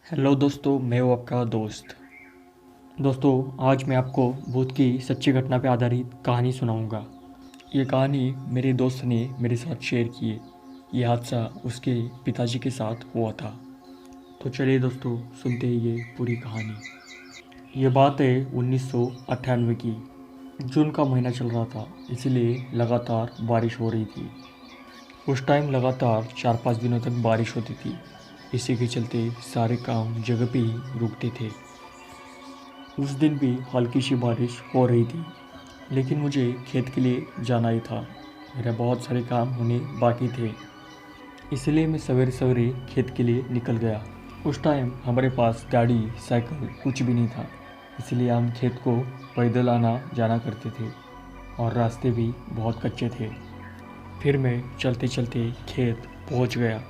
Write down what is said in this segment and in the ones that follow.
Hello दोस्तों, मैं हूँ आपका दोस्त। दोस्तों, आज मैं आपको भूत की सच्ची घटना पर आधारित कहानी सुनाऊंगा। ये कहानी मेरे दोस्त ने मेरे साथ शेयर की है। ये हादसा उसके पिताजी के साथ हुआ था। तो चलिए दोस्तों, सुनते हैं ये पूरी कहानी। ये बात है 1998 की। जून का महीना चल रहा था, इसलिए लगातार बारिश हो रही थी। उस टाइम लगातार 4-5 दिनों तक बारिश होती थी। इसी के चलते सारे काम जगह पे ही रुकते थे। उस दिन भी हल्की सी बारिश हो रही थी, लेकिन मुझे खेत के लिए जाना ही था। मेरे बहुत सारे काम होने बाकी थे, इसलिए मैं सवेरे सवेरे खेत के लिए निकल गया। उस टाइम हमारे पास गाड़ी साइकिल कुछ भी नहीं था, इसलिए हम खेत को पैदल आना जाना करते थे और रास्ते भी बहुत कच्चे थे। फिर मैं चलते चलते खेत पहुंच गया।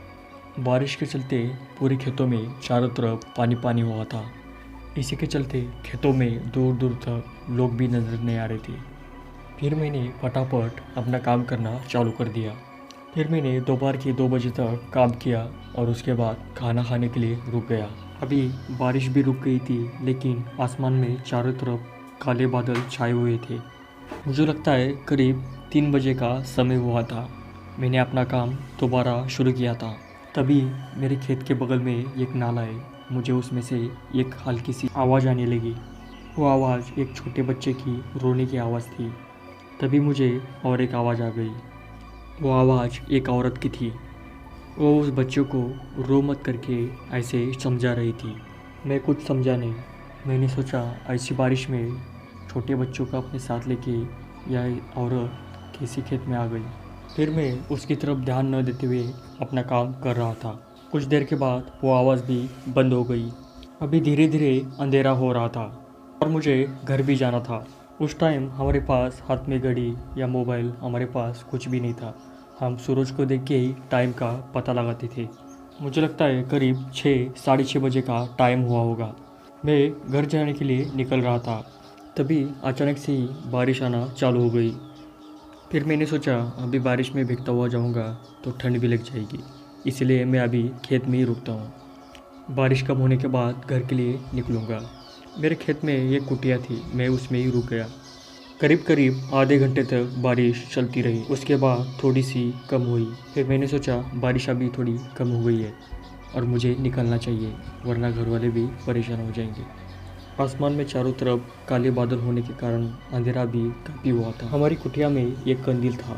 बारिश के चलते पूरे खेतों में चारों तरफ पानी पानी हुआ था। इसी के चलते खेतों में दूर दूर तक लोग भी नजर नहीं आ रहे थे। फिर मैंने फटाफट अपना काम करना चालू कर दिया। फिर मैंने दोपहर के 2 बजे तक काम किया और उसके बाद खाना खाने के लिए रुक गया। अभी बारिश भी रुक गई थी, लेकिन आसमान में चारों तरफ काले बादल छाए हुए थे। मुझे लगता है करीब 3 बजे का समय हुआ था। मैंने अपना काम दोबारा शुरू किया था। तभी मेरे खेत के बगल में एक नाला है। मुझे उसमें से एक हल्की सी आवाज़ आने लगी। वो आवाज़ एक छोटे बच्चे की रोने की आवाज़ थी। तभी मुझे और एक आवाज़ आ गई। वो आवाज़ एक औरत की थी। वो उस बच्चे को रो मत करके ऐसे समझा रही थी। मैं कुछ समझा नहीं। मैंने सोचा ऐसी बारिश में छोटे बच्चों को अपने साथ लेके यह औरत किसी खेत में आ गई। फिर मैं उसकी तरफ ध्यान न देते हुए अपना काम कर रहा था। कुछ देर के बाद वो आवाज़ भी बंद हो गई। अभी धीरे धीरे अंधेरा हो रहा था और मुझे घर भी जाना था। उस टाइम हमारे पास हाथ में घड़ी या मोबाइल हमारे पास कुछ भी नहीं था। हम सूरज को देख के ही टाइम का पता लगाते थे। मुझे लगता है करीब 6-6:30 बजे का टाइम हुआ होगा। मैं घर जाने के लिए निकल रहा था। तभी अचानक से ही बारिश आना चालू हो गई। फिर मैंने सोचा अभी बारिश में भीगता हुआ जाऊंगा तो ठंड भी लग जाएगी, इसलिए मैं अभी खेत में ही रुकता हूँ। बारिश कम होने के बाद घर के लिए निकलूँगा। मेरे खेत में एक कुटिया थी, मैं उसमें ही रुक गया। करीब करीब आधे घंटे तक बारिश चलती रही। उसके बाद थोड़ी सी कम हुई। फिर मैंने सोचा बारिश अभी थोड़ी कम हो गई है और मुझे निकलना चाहिए, वरना घर वाले भी परेशान हो जाएंगे। आसमान में चारों तरफ काले बादल होने के कारण अंधेरा भी काफ़ी हुआ था। हमारी कुटिया में एक कंदील था।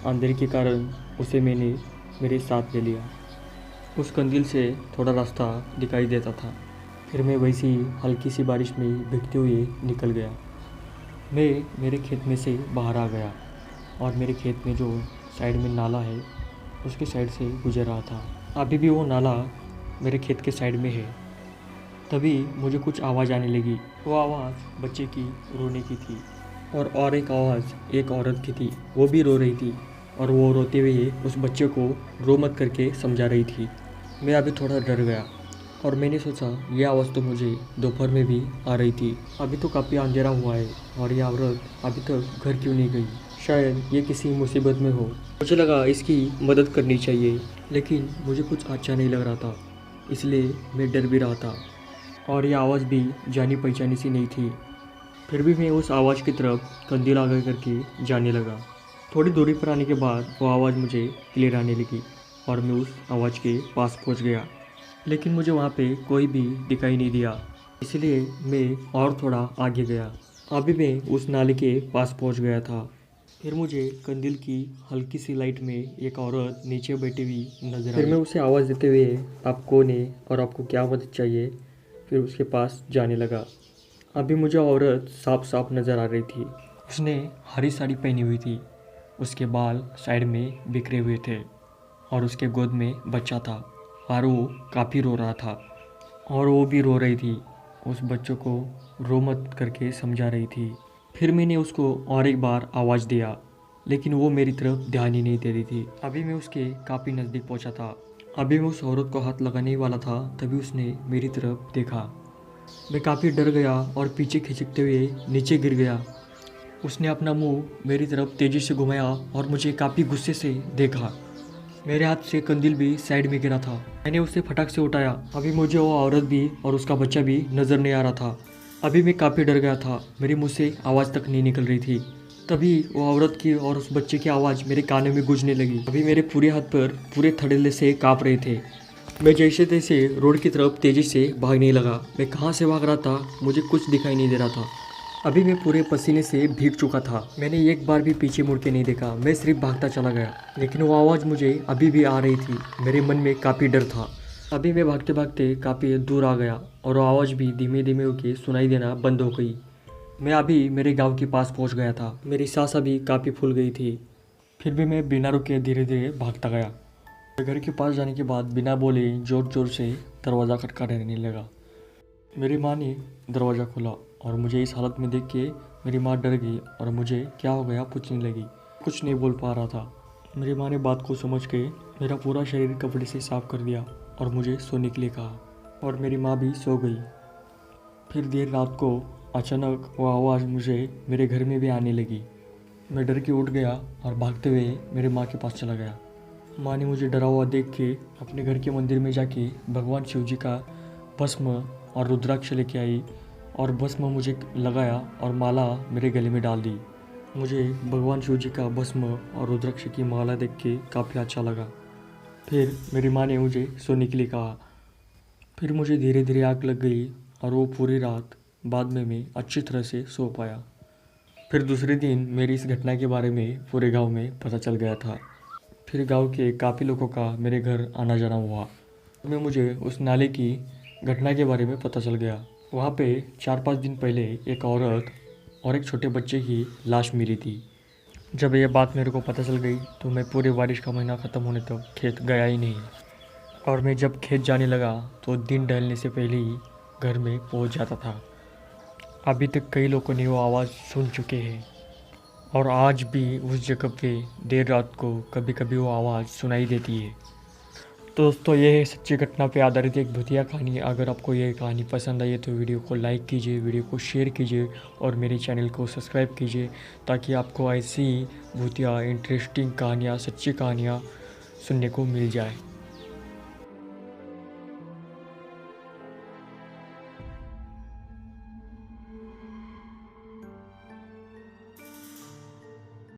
अंधेरे के कारण उसे मैंने मेरे साथ ले लिया। उस कंदील से थोड़ा रास्ता दिखाई देता था। फिर मैं वैसी ही हल्की सी बारिश में भीगते हुए निकल गया। मैं मेरे खेत में से बाहर आ गया और मेरे खेत में जो साइड में नाला है उसके साइड से गुजर रहा था। अभी भी वो नाला मेरे खेत के साइड में है। तभी मुझे कुछ आवाज़ आने लगी। वो आवाज़ बच्चे की रोने की थी और एक आवाज़ एक औरत की थी। वो भी रो रही थी और वो रोते हुए उस बच्चे को रो मत करके समझा रही थी। मैं अभी थोड़ा डर गया और मैंने सोचा ये आवाज़ तो मुझे दोपहर में भी आ रही थी। अभी तो काफ़ी अंधेरा हुआ है और ये औरत अभी तक घर क्यों नहीं गई? शायद ये किसी मुसीबत में हो। मुझे लगा इसकी मदद करनी चाहिए, लेकिन मुझे कुछ अच्छा नहीं लग रहा था, इसलिए मैं डर भी रहा था और ये आवाज़ भी जानी पहचानी सी नहीं थी। फिर भी मैं उस आवाज़ की तरफ कंदील आगे करके जाने लगा। थोड़ी दूरी पर आने के बाद वो आवाज़ मुझे क्लियर आने लगी और मैं उस आवाज़ के पास पहुंच गया। लेकिन मुझे वहाँ पे कोई भी दिखाई नहीं दिया, इसलिए मैं और थोड़ा आगे गया। अभी मैं उस नाले के पास पहुँच गया था। फिर मुझे कंदील की हल्की सी लाइट में एक औरत नीचे बैठी हुई नजर आई। फिर मैं उसे आवाज़ देते हुए आप कौन है और आपको क्या मदद चाहिए, फिर उसके पास जाने लगा। अभी मुझे औरत साफ साफ नज़र आ रही थी। उसने हरी साड़ी पहनी हुई थी, उसके बाल साइड में बिखरे हुए थे और उसके गोद में बच्चा था और वो काफ़ी रो रहा था और वो भी रो रही थी। उस बच्चों को रो मत करके समझा रही थी। फिर मैंने उसको और एक बार आवाज़ दिया, लेकिन वो मेरी तरफ ध्यान ही नहीं दे रही थी। अभी मैं उसके काफ़ी नज़दीक पहुंचा था। अभी मैं उस औरत को हाथ लगाने ही वाला था, तभी उसने मेरी तरफ देखा। मैं काफ़ी डर गया और पीछे खिसकते हुए नीचे गिर गया। उसने अपना मुंह मेरी तरफ तेज़ी से घुमाया और मुझे काफ़ी गुस्से से देखा। मेरे हाथ से कंदील भी साइड में गिरा था। मैंने उसे फटाक से उठाया। अभी मुझे वो औरत भी और उसका बच्चा भी नज़र नहीं आ रहा था। अभी मैं काफ़ी डर गया था। मेरे मुंह से आवाज़ तक नहीं निकल रही थी। तभी वो औरत की और उस बच्चे की आवाज़ मेरे कानों में गूंजने लगी। अभी मेरे पूरे हाथ पर पूरे थड़ेले से काँप रहे थे। मैं जैसे तैसे रोड की तरफ तेज़ी से भागने लगा। मैं कहाँ से भाग रहा था मुझे कुछ दिखाई नहीं दे रहा था। अभी मैं पूरे पसीने से भीग चुका था। मैंने एक बार भी पीछे मुड़ के नहीं देखा। मैं सिर्फ भागता चला गया, लेकिन वो आवाज़ मुझे अभी भी आ रही थी। मेरे मन में काफ़ी डर था। अभी मैं भागते भागते काफ़ी दूर आ गया और वो आवाज़ भी धीमे धीमे होकर सुनाई देना बंद हो गई। मैं अभी मेरे गांव के पास पहुंच गया था। मेरी सांस अभी काफ़ी फूल गई थी। फिर भी मैं बिना रुके धीरे धीरे भागता गया। घर के पास जाने के बाद बिना बोले ज़ोर ज़ोर से दरवाज़ा खटखटाने लगा। मेरी माँ ने दरवाज़ा खोला और मुझे इस हालत में देख के मेरी माँ डर गई और मुझे क्या हो गया पूछने लगी। कुछ नहीं बोल पा रहा था। मेरी माँ ने बात को समझ के मेरा पूरा शरीर कपड़े से साफ कर दिया और मुझे सोने के लिए कहा और मेरी माँ भी सो गई। फिर देर रात को अचानक वो आवाज़ मुझे मेरे घर में भी आने लगी। मैं डर के उठ गया और भागते हुए मेरी माँ के पास चला गया। माँ ने मुझे डरा हुआ देख के अपने घर के मंदिर में जाके भगवान शिव जी का भस्म और रुद्राक्ष लेके आई और भस्म मुझे लगाया और माला मेरे गले में डाल दी। मुझे भगवान शिव जी का भस्म और रुद्राक्ष की माला देख के काफ़ी अच्छा लगा। फिर मेरी माँ ने मुझे सोने के लिए कहा। फिर मुझे धीरे धीरे आग लग गई और वो पूरी रात बाद में मैं अच्छी तरह से सो पाया। फिर दूसरे दिन मेरी इस घटना के बारे में पूरे गांव में पता चल गया था। फिर गांव के काफ़ी लोगों का मेरे घर आना जाना हुआ। में मुझे उस नाले की घटना के बारे में पता चल गया। वहाँ पे 4-5 दिन पहले एक औरत और एक छोटे बच्चे की लाश मिली थी। जब ये बात मेरे को पता चल गई तो मैं पूरे बारिश का महीना ख़त्म होने तक खेत गया ही नहीं। और मैं जब खेत जाने लगा तो दिन ढलने से पहले ही घर में पहुँच जाता था। अभी तक कई लोगों ने वो आवाज़ सुन चुके हैं और आज भी उस जगह पे देर रात को कभी कभी वो आवाज़ सुनाई देती है। तो दोस्तों ये है सच्ची घटना पे आधारित एक भूतिया कहानी। अगर आपको ये कहानी पसंद आई है तो वीडियो को लाइक कीजिए, वीडियो को शेयर कीजिए और मेरे चैनल को सब्सक्राइब कीजिए ताकि आपको ऐसी भूतिया इंटरेस्टिंग कहानियाँ, सच्ची कहानियाँ सुनने को मिल जाए।